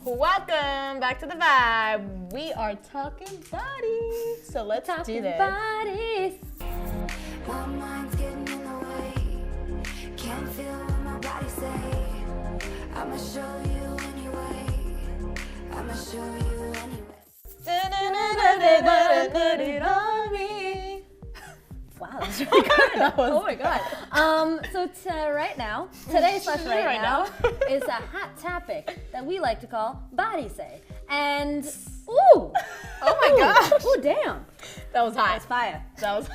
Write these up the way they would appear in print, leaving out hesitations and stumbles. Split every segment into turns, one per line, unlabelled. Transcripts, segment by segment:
Welcome back to the vibe. We are talking bodies, so let's do this.
Bodies.
My mind's getting in the way. Can't feel what my body say. I'ma show you anyway. I'ma show you anyway.
Put it on me.
Wow, that's really good. Oh my god. Today's right now is a hot topic that we like to call body say. And ooh,
Oh my gosh.
ooh, damn,
That was hot.
that's fire.
That was.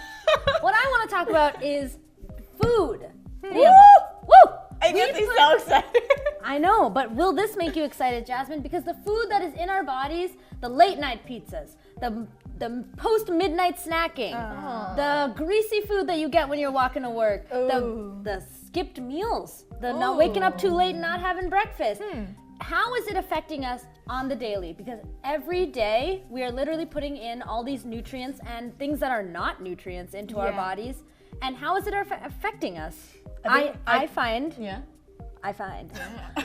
What I want to talk about is food.
Woo!
Woo!
I get me so excited.
I know, but will this make you excited, Jasmine? Because the food that is in our bodies, the late night pizzas, the post-midnight snacking, the greasy food that you get when you're walking to work, the skipped meals, the not waking up too late and not having breakfast. How is it affecting us on the daily? Because every day we are literally putting in all these nutrients and things that are not nutrients into our bodies. And how is it affecting us? I find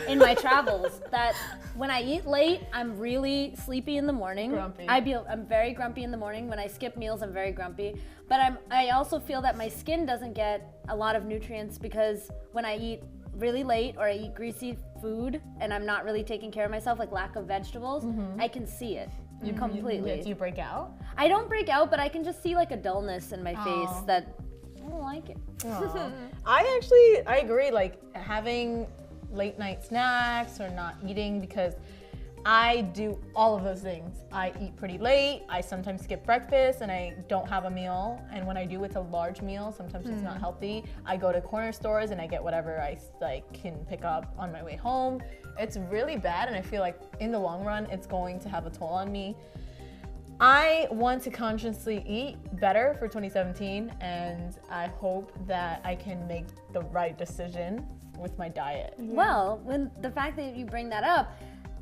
in my travels that when I eat late, I'm really sleepy in the morning.
Grumpy.
I'm very grumpy in the morning. When I skip meals, I'm very grumpy. But I also feel that my skin doesn't get a lot of nutrients because when I eat really late or I eat greasy food and I'm not really taking care of myself, like lack of vegetables, I can see it completely.
Do you break out?
I don't break out, but I can just see like a dullness in my face that I don't like it.
I agree, like having late night snacks or not eating, because I do all of those things. I eat pretty late, I sometimes skip breakfast and I don't have a meal, and when I do, it's a large meal. Sometimes it's not healthy. I go to corner stores and I get whatever I can pick up on my way home. It's really bad, and I feel like in the long run it's going to have a toll on me. I want to consciously eat better for 2017, and I hope that I can make the right decision with my diet.
Well, when the fact that you bring that up,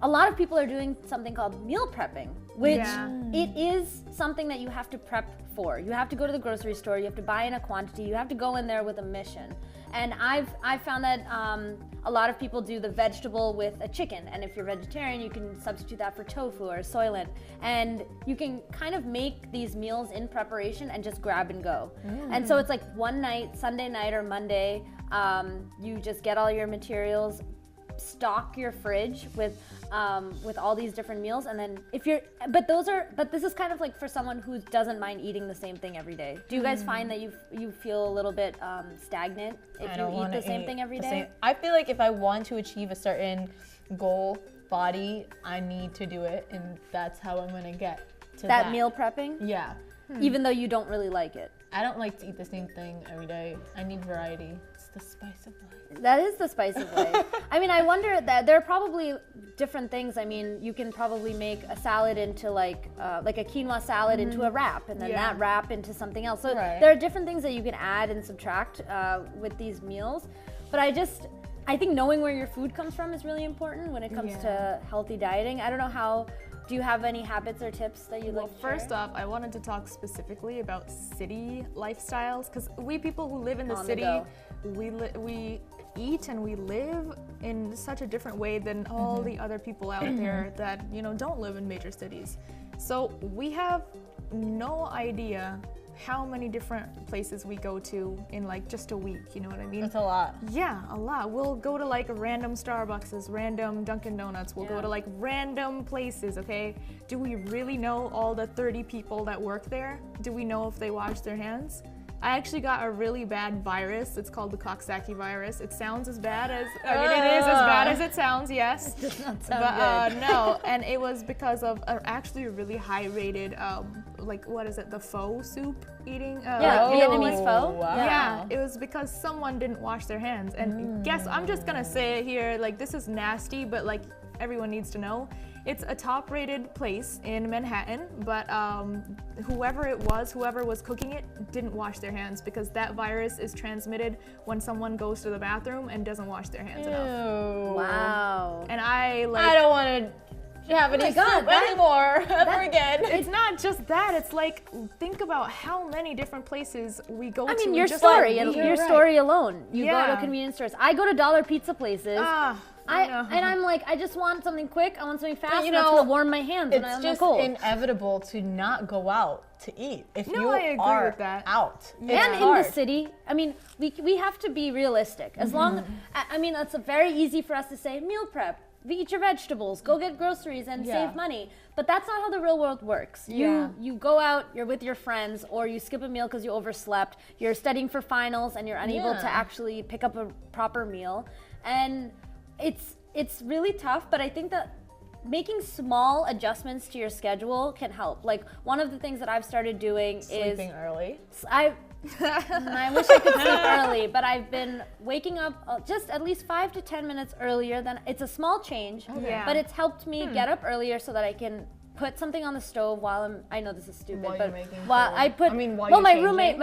a lot of people are doing something called meal prepping, which it is something that you have to prep for. You have to go to the grocery store, you have to buy in a quantity, you have to go in there with a mission. And I've found that a lot of people do the vegetable with a chicken, and if you're vegetarian, you can substitute that for tofu or soylent, and you can kind of make these meals in preparation and just grab and go. And so it's like one night, Sunday night or Monday, you just get all your materials, stock your fridge with all these different meals, and then but this is kind of like for someone who doesn't mind eating the same thing every day. Do you guys find that you feel a little bit stagnant if you eat the same thing every day?
I feel like if I want to achieve a certain goal body, I need to do it, and that's how I'm gonna get to that.
Meal prepping?
Yeah.
Even though you don't really like it.
I don't like to eat the same thing every day. I need variety. It's the spice of life.
That is the spice of life. I mean, I wonder that there are probably different things. I mean, you can probably make a salad into like a quinoa salad into a wrap, and then that wrap into something else. So there are different things that you can add and subtract with these meals. But I think knowing where your food comes from is really important when it comes to healthy dieting. I don't know how. Do you have any habits or tips that you'd like to share?
First off, I wanted to talk specifically about city lifestyles, because we people who live in the city, we eat and we live in such a different way than all the other people out there that don't live in major cities. So we have no idea how many different places we go to in like just a week, you know what I mean?
That's a lot.
Yeah, a lot. We'll go to like random Starbucks, random Dunkin' Donuts. We'll go to like random places, okay? Do we really know all the 30 people that work there? Do we know if they wash their hands? I actually got a really bad virus. It's called the Coxsackie virus. It sounds as bad as, it is as bad as it sounds, yes.
It does not sound good.
No, and it was because of actually a really high rated, like what is it, the pho soup eating?
Vietnamese pho.
Wow.
Yeah, it was because someone didn't wash their hands. And guess, I'm just gonna say it here, like this is nasty, but like everyone needs to know. It's a top-rated place in Manhattan, but whoever was cooking it didn't wash their hands, because that virus is transmitted when someone goes to the bathroom and doesn't wash their hands enough.
Wow.
And I
don't want to have any soup anymore ever again.
It's not just that. It's like, think about how many different places we go to.
I mean, your story alone. You go to convenience stores. I go to dollar pizza places. I'm like, I just want something quick. I want something fast.
you
That's
know,
gonna warm my hands when I'm
It's just
cold.
inevitable to not go out to eat if you
I agree
are
with that.
out.
And
It's
in the
hard.
city, I mean, we have to be realistic. As long, I mean, it's very easy for us to say meal prep. Eat your vegetables, go get groceries and save money. But that's not how the real world works. You go out, you're with your friends, or you skip a meal because you overslept. You're studying for finals and you're unable to actually pick up a proper meal. And it's really tough, but I think that making small adjustments to your schedule can help. Like one of the things that I've started doing is
Sleeping early.
I wish I could sleep early, but I've been waking up just at least 5 to 10 minutes earlier. Than it's a small change, but it's helped me get up earlier so that I can put something on the stove while I know this is stupid,
While
but
you're making
while
food.
I put,
I mean, while
well,
you're
my
changing.
roommate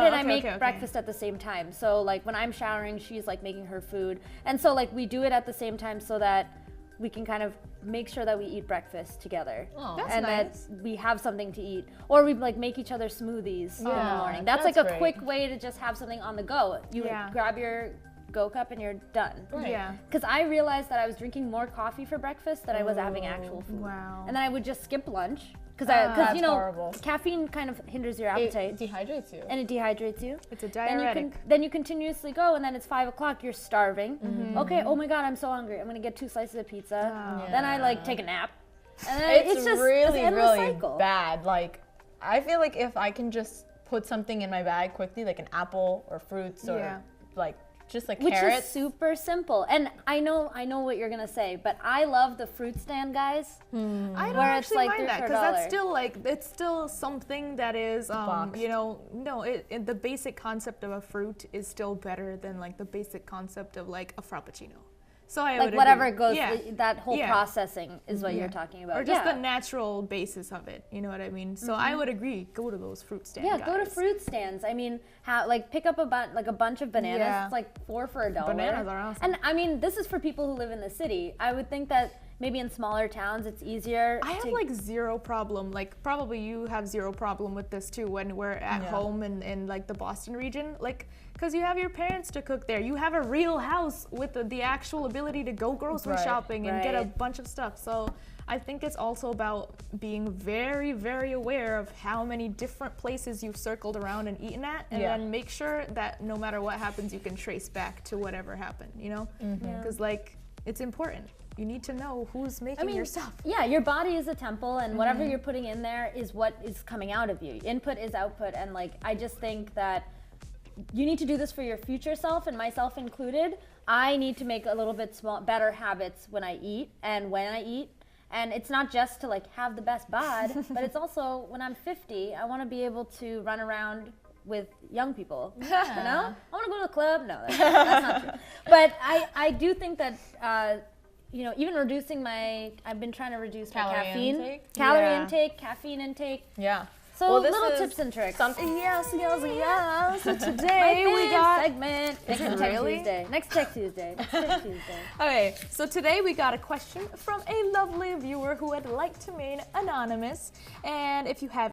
and I
okay,
make
okay.
breakfast at the same time. So like when I'm showering, she's like making her food, and so like we do it at the same time so that we can kind of make sure that we eat breakfast together.
That's
and
nice.
that we have something to eat, or we like make each other smoothies in the morning. That's like
that's
a
great.
quick way to just have something on the go. You grab your Go cup and you're done.
Yeah.
Because I realized that I was drinking more coffee for breakfast than I was having actual food.
Wow.
And then I would just skip lunch because
That's
you know
horrible.
caffeine kind of hinders your
It
appetite
dehydrates you.
and it dehydrates you.
It's a
Then
diuretic.
you continuously go, and then it's 5 o'clock. You're starving. Okay. Oh my God, I'm so hungry. I'm gonna get 2 slices of pizza. Then I like take a nap. And then
It's
just
really,
an endless
really
cycle.
bad. Like, I feel like if I can just put something in my bag quickly, like an apple or fruits or like just like
Which
carrots.
is super simple. And I know what you're gonna say, but I love the fruit stand guys.
I don't
Where it's
actually
like
mind
3
that
for a
because that's
dollar.
still like it's still something that is
boxed.
you know the basic concept of a fruit is still better than like the basic concept of like a frappuccino. So I
Like
would
whatever
agree.
goes,
Yeah.
that whole
Yeah.
processing is what you're talking about.
Or just the natural basis of it, you know what I mean? So I would agree, go to those fruit stands.
Yeah, go to fruit stands. I mean, like pick up a bunch of bananas.
Yeah.
It's like 4 for $1.
Bananas are awesome.
And I mean, this is for people who live in the city. I would think that maybe in smaller towns it's easier.
I have like zero problem, like probably you have zero problem with this too when we're at home in like the Boston region, like because you have your parents to cook there. You have a real house with the actual ability to go grocery shopping and get a bunch of stuff. So I think it's also about being very, very aware of how many different places you've circled around and eaten at, and then make sure that no matter what happens, you can trace back to whatever happened, you know? Because like, it's important. You need to know who's making your stuff.
Yeah, your body is a temple, and whatever you're putting in there is what is coming out of you. Input is output, and like I just think that you need to do this for your future self, and myself included. I need to make a little bit better habits when I eat and when I eat. And it's not just to like have the best bod, but it's also when I'm 50, I want to be able to run around with young people. You know, I want to go to the club. No, that's not true. But I do think that. You know, even reducing I've been trying to reduce my caffeine, calorie intake, caffeine intake.
Yeah.
So
Well, this
little
is
tips and tricks.
Yes. So
My
today we
favorite
got
segment. Next
it
Tech
really?
Tuesday. Next Tech Tuesday. Next Tech Tuesday.
Okay, so today we got a question from a lovely viewer who would like to remain anonymous. And if you have